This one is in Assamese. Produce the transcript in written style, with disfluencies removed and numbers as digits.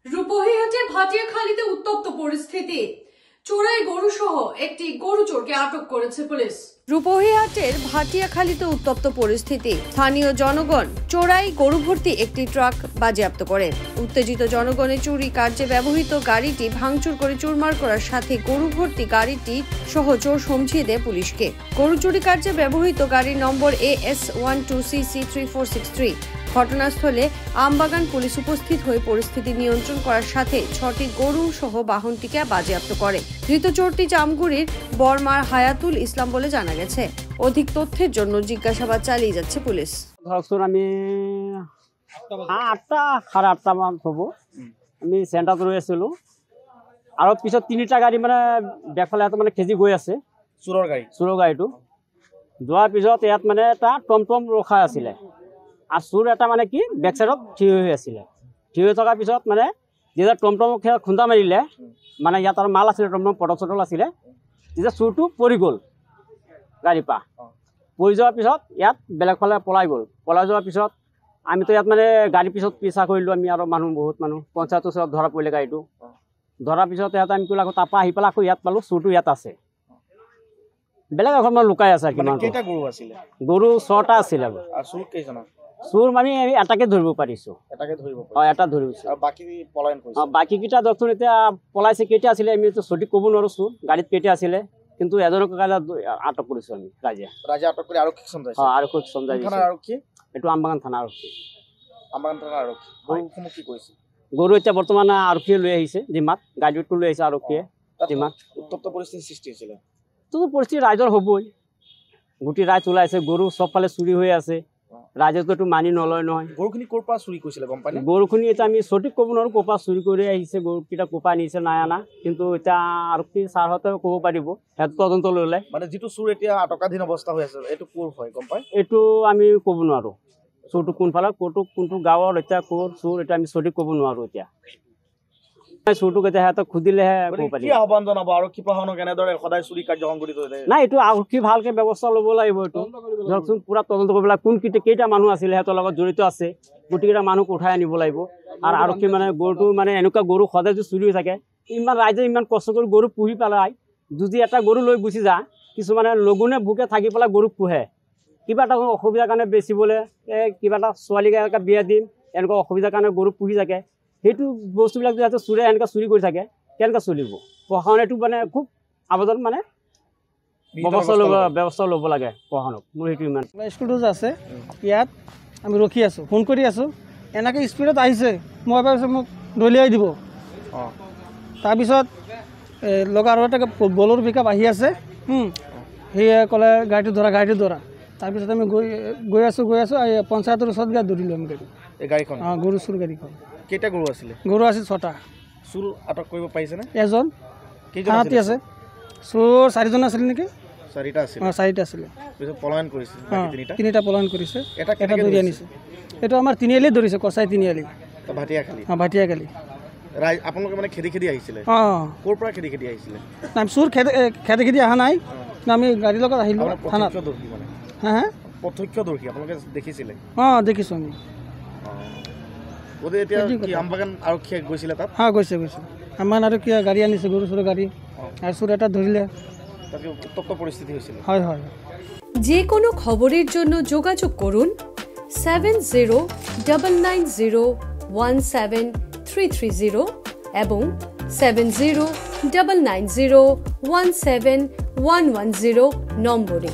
রূপহীহাটের ভাটিয়াখালীতে উত্তপ্ত পরিস্থিতি। চোরাই গরু সহ একটি গরু চোরকে আটক করেছে পুলিশ। রূপহীহাটের ভাটিয়াখালীতে উত্তপ্ত পরিস্থিতি। স্থানীয় জনগণ চোরাই গরু ভর্তি একটি ট্রাক বাজেয়াপ্ত করে। উত্তেজিত জনগণের চুরি কার্যে ব্যবহৃত গাড়িটি ভাঙচুর করে চুরমার করার সাথে গরু ভর্তি গাড়িটি সহ চোর সমঝিয়ে দেয় পুলিশকে। গরু চুরি কার্যে ব্যবহৃত গাড়ির নম্বর AS12CC3463। ঘটনাস্থলে আমবাগান পুলিশ উপস্থিত হয়ে পরিস্থিতি নিয়ন্ত্রণ করার সাথে 6টি গরু সহ বাহনটিকে বাজেয়াপ্ত করে। ধৃত চোরটি জামগুড়ির বর্মার হায়াতুল ইসলাম বলে জানা গেছে। অধিক তথ্যের জন্য জিজ্ঞাসাবাদ চালিয়ে যাচ্ছে পুলিশ। আমি 8টা সাড়ে 8টা মান হব আমি চেণ্টাৰত ৰৈ আছিলোঁ আৰু পিছত 3টা গাড়ী মানে বেকফালে মানে খেজি গৈ আছে চোৰৰ গাড়ীটো যোৱাৰ পিছত ইয়াত মানে এটা টমটম ৰখা আছিলে আৰু চোৰ এটা মানে কি বেক চাইডত থিয় হৈ আছিলে। থিয় হৈ থকাৰ পিছত মানে যেতিয়া টমটম খুন্দা মাৰিলে মানে ইয়াত আৰু মাল আছিলে, টমটম পটল চটল আছিলে, তেতিয়া চোৰটো পৰি গ'ল গাড়ীৰ পৰা। পৰি যোৱাৰ পিছত ইয়াত বেলেগ ফালে পলাই গ'ল। পলাই যোৱাৰ পিছত আমিতো ইয়াত মানে গাড়ীৰ পিছত পিছা কৰিলোঁ আমি আৰু বহুত মানুহ পঞ্চায়তৰ ওচৰত ধৰা পৰিলে গাড়ীটো। ধৰাৰ পিছত ইয়াত আমি ক'লো আকৌ তাৰপৰা আহি পেলাই আকৌ ইয়াত পালোঁ চোৰটো ইয়াত আছে, বেলেগ এখন মানে লুকাই আছে। গৰু 6টা আছিলে। চোৰ মানে আমি এটাকে ধৰিব পাৰিছোঁ। এটা ধৰিছোঁ। বাকীকেইটা ধৰকচোন এতিয়া পলাইছে। কেইটা আছিলে আমিতো সঠিক ক'ব নোৱাৰোঁ চোৰ গাড়ীত কেইটা আছিলে, কিন্তু এজনক আটক কৰিছোঁ আমি। ৰাজে আটক কৰি আৰক্ষীক চমজাইছে। এইটো আমবাগান থানা আৰক্ষী। গৰু এতিয়া বৰ্তমান আৰক্ষীয়ে লৈ আহিছে জিমাত, গাড়ীটো লৈ আহিছে আৰক্ষীয়ে জিমাত। উত্তপ্ত পৰিস্থিতিৰ সৃষ্টি হৈছিলে। পৰিস্থিতি ৰাইজৰ হ'বই, গোটেই ৰাইজ ওলাইছে, গৰু চবফালে চুৰি হৈ আছে। ৰাইজেতো এইটো মানি নলয় নহয়। গৰুখিনি ক'ৰ পৰা চুৰি কৰিছিলে গম পাই? গৰুখিনি এতিয়া আমি সঠিক ক'ব নোৱাৰোঁ ক'ৰ পৰা চুৰি কৰি আহিছে, গৰুকেইটা ক'ৰ পৰা আনিছে নাই অনা, কিন্তু এতিয়া আৰক্ষী ছাৰহঁতে ক'ব পাৰিব, সেইটো তদন্ত ল'লে। মানে যিটো চোৰ এতিয়া আটকাধীন অৱস্থা হৈ আছে এইটো ক'ৰ হয় গম পাই? এইটো আমি ক'ব নোৱাৰোঁ চোৰটো কোনফালে, কোনটো গাঁৱৰ এতিয়া ক'ৰ চোৰ এতিয়া আমি সঠিক ক'ব নোৱাৰোঁ। এতিয়া চোৰটোক এতিয়া সিহঁতক সুধিলেহে ক'ব পাৰিব। কি আহ্বান জনাব আৰক্ষী প্ৰশাসনক এনেদৰে সদায় চুৰি কাৰ্য সংঘটিত হৈ থাকে? নাই, এইটো আৰক্ষী ভালকৈ ব্যৱস্থা ল'ব লাগিব। এইটো ধৰকচোন পূৰা তদন্ত কৰিব লাগিব, কেইটা মানুহ আছিলে সিহঁতৰ লগত জড়িত আছে, গোটেইকেইটা মানুহক উঠাই আনিব লাগিব। আৰু আৰক্ষী মানে গৰুটো মানে এনেকুৱা গৰু সদায় যদি চুৰি হৈ থাকে, ইমান ৰাইজে ইমান কষ্ট কৰি গৰু পুহি পেলাই যদি এটা গৰু লৈ গুচি যা, কিছুমানে লঘোণে ভোকে থাকি পেলাই গৰুক পোহে, কিবা এটা অসুবিধাৰ কাৰণে বেচিবলৈ, কিবা এটা ছোৱালীক এনেকৈ বিয়া দিম এনেকুৱা অসুবিধাৰ কাৰণে গৰু পুহি থাকে। সেইটো বস্তুবিলাক যদি চোৰে এনেকৈ চুৰি কৰি থাকে কেনেকৈ চলিব? প্ৰশাসনে এইটো মানে খুব আবেদন মানে ব্যৱস্থা ল'ব লাগে প্ৰশাসনক। মোৰ সেইটো ইমান। স্কুলটো যে আছে ইয়াত আমি ৰখি আছোঁ, ফোন কৰি আছোঁ, এনেকৈ স্পীডত আহিছে। মই ভাবিছোঁ মোক দলিয়াই দিব। তাৰপিছত লগা আৰু এটা বলৰ পিকআপ আহি আছে, সেয়ে ক'লে গাড়ীটো ধৰা। তাৰপিছত আমি গৈ আছোঁ পঞ্চায়তৰ ওচৰত গৈ ধৰিলোঁ আমি গাড়ীখন। গৰু চোৰ গাড়ীখন। কেইটা গৰু আছিলে? গৰু আছিল 6টা। চোৰ আটক কৰিব পাৰিছেনে? এজন থানাতে আছে। চোৰ 4জন আছিলে নেকি? 4টা আছিলে। 4টা আছিলে। পলায়ন কৰিছে 3টা পলায়ন কৰিছে, এটা ধৰি আনিছে। এইটো আমাৰ তিনিআলি ধৰিছে, কচাই তিনিআলি ভাটিয়াখালী। আপোনালোকে মানে খেদি আহিছিলে? ক'ৰ পৰা খেদি আহিছিলে? নাই, চোৰ খেদি অহা নাই, আমি গাড়ীৰ লগত আহিলোঁ থানাত। প্ৰত্যক্ষদৰ্শী আপোনালোকে দেখিছিলে? দেখিছোঁ আমি। আমবাগান আৰক্ষীয়ে গৈছিলে তাত? গৈছে। আমবাগান আৰক্ষীয়ে গাড়ী আনিছে, গৰু চোৰৰ গাড়ী, আৰু চোৰ এটা ধৰিলে। উত্তপ্ত পৰিস্থিতি হৈছিল। হয়। যে কোনো খবৰেৰ জন্য যোগাযোগ কৰুন 7099017330 এবং 7099017110 নম্বৰে।